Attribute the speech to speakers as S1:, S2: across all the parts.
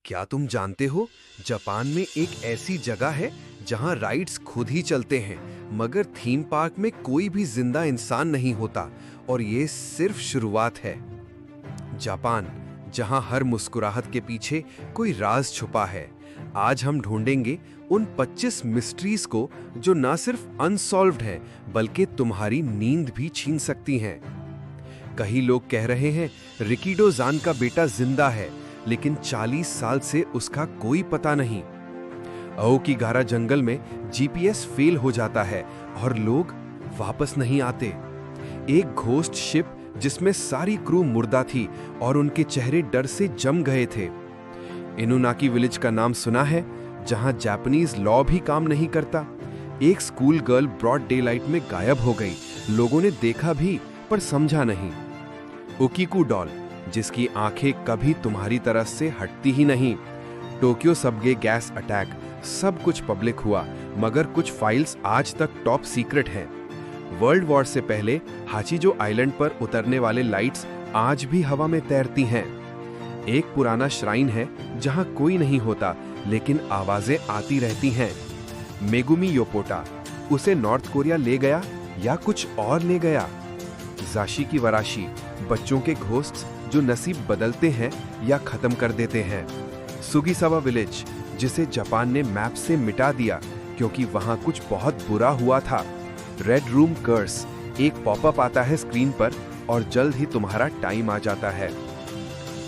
S1: क्या तुम जानते हो, जापान में एक ऐसी जगह है जहां राइड्स खुद ही चलते हैं, मगर थीम पार्क में कोई भी जिंदा इंसान नहीं होता। और ये सिर्फ शुरुआत है। जापान, जहां हर मुस्कुराहट के पीछे कोई राज छुपा है। आज हम ढूंढेंगे उन 25 मिस्ट्रीज को जो ना सिर्फ अनसॉल्व्ड है, बल्कि तुम्हारी नींद भी छीन सकती हैं। कई लोग कह रहे हैं रिकीडो जान का बेटा जिंदा है, लेकिन 40 साल से उसका कोई पता नहीं। अओकीगारा जंगल में जीपीएस फेल हो जाता है और लोग वापस नहीं आते। एक घोस्ट शिप जिसमें सारी क्रू मुर्दा थी और उनके चेहरे डर से जम गए थे। इनुनाकी विलेज का नाम सुना है, जहां जापानीज लॉ भी काम नहीं करता। एक school girl broad daylight में गायब हो गई। लोगों ने देखा भी पर समझा नहीं। उकीकू डॉल, जिसकी आंखें कभी तुम्हारी तरफ से हटती ही नहीं। टोक्यो सबवे गैस अटैक, सब कुछ पब्लिक हुआ, मगर कुछ फाइल्स आज तक टॉप सीक्रेट हैं। वर्ल्ड वॉर से पहले हाचिजो आइलैंड पर उतरने वाले लाइट्स आज भी हवा में तैरती हैं। एक पुराना श्राइन है जहां कोई नहीं होता, लेकिन आवाजें आती रहती हैं। मेगुमी योपोटा, उसे नॉर्थ कोरिया ले गया या कुछ और ले गया। जाशी की वराशी, बच्चों के घोस्ट्स जो नसीब बदलते हैं या खत्म कर देते हैं। सुगिसावा विलेज, जिसे जापान ने मैप से मिटा दिया क्योंकि वहां कुछ बहुत बुरा हुआ था। रेड रूम कर्स, एक पॉपअप आता है स्क्रीन पर और जल्द ही तुम्हारा टाइम आ जाता है।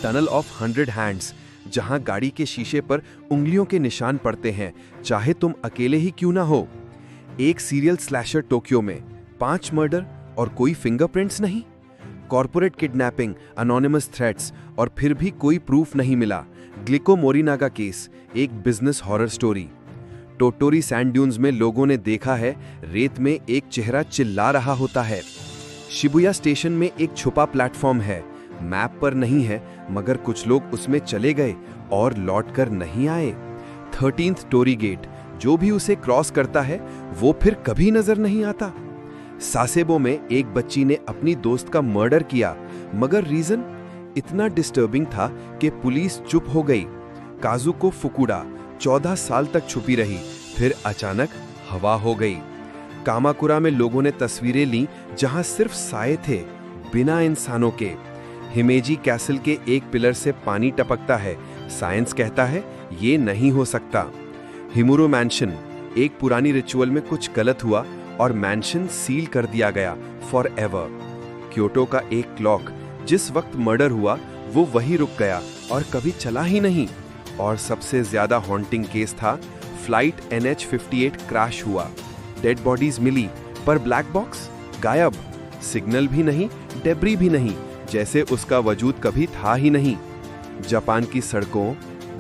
S1: टनल ऑफ 100 हैंड्स, जहां गाड़ी के शीशे पर उंगलियों के निशान पड़ते हैं, चाहे तुम अकेले ही क्यों ना हो। एक सीरियल स्लैशर टोक्यो में 5 मर्डर और कोई फिंगरप्रिंट्स नहीं। कॉर्पोरेट किडनैपिंग, अनोनिमस थ्रेट्स और फिर भी कोई प्रूफ नहीं मिला। ग्लिको मोरिनागा केस, एक business horror story. Tottori sand dunes में लोगों ने देखा है रेत में एक चेहरा चिल्ला रहा होता है। शिबुया स्टेशन में एक छुपा प्लेटफॉर्म है, मैप पर नहीं है, मगर कुछ लोग उसमें चले गए और लौटकर नहीं आए। 13th टोरी गेट, जो भी उसे क्रॉस करता है वो फिर कभी नजर नहीं आता। सासेबो में एक बच्ची ने अपनी दोस्त का मर्डर किया, मगर रीजन इतना डिस्टर्बिंग था कि पुलिस चुप हो गई। काजुको फुकुडा 14 साल तक छुपी रही, फिर अचानक हवा हो गई। कामाकुरा में लोगों ने तस्वीरें ली जहां सिर्फ साए थे, बिना इंसानों के। हिमेजी कैसल के एक पिलर से पानी टपकता है, साइंस कहता है ये नहीं हो सकता। हिमुरो मैंशन, एक पुरानी रिचुअल में कुछ गलत हुआ और मैंशन सील कर दिया गया फॉर एवर। क्योटो का एक क्लॉक, जिस वक्त मर्डर हुआ वो वही रुक गया और कभी चला ही नहीं। और सबसे ज्यादा हॉन्टिंग केस था फ्लाइट NH-58 क्रैश हुआ। डेड बॉडीज मिली पर ब्लैक बॉक्स गायब, सिग्नल भी नहीं, डेब्री भी नहीं, जैसे उसका वजूद कभी था ही नहीं। जापान की सड़कों,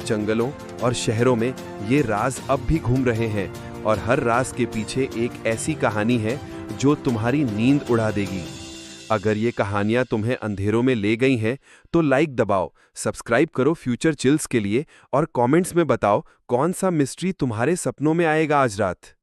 S1: जंगलों और शहरों में ये राज अब भी घूम रहे हैं, और हर राज के पीछे एक ऐसी कहानी है जो तुम्हारी नींद उड़ा देगी। अगर ये कहानियां तुम्हें अंधेरों में ले गई हैं, तो लाइक दबाओ, सब्सक्राइब करो फ्यूचर चिल्स के लिए, और कमेंट्स में बताओ कौन सा मिस्ट्री तुम्हारे सपनों में आएगा आज रात।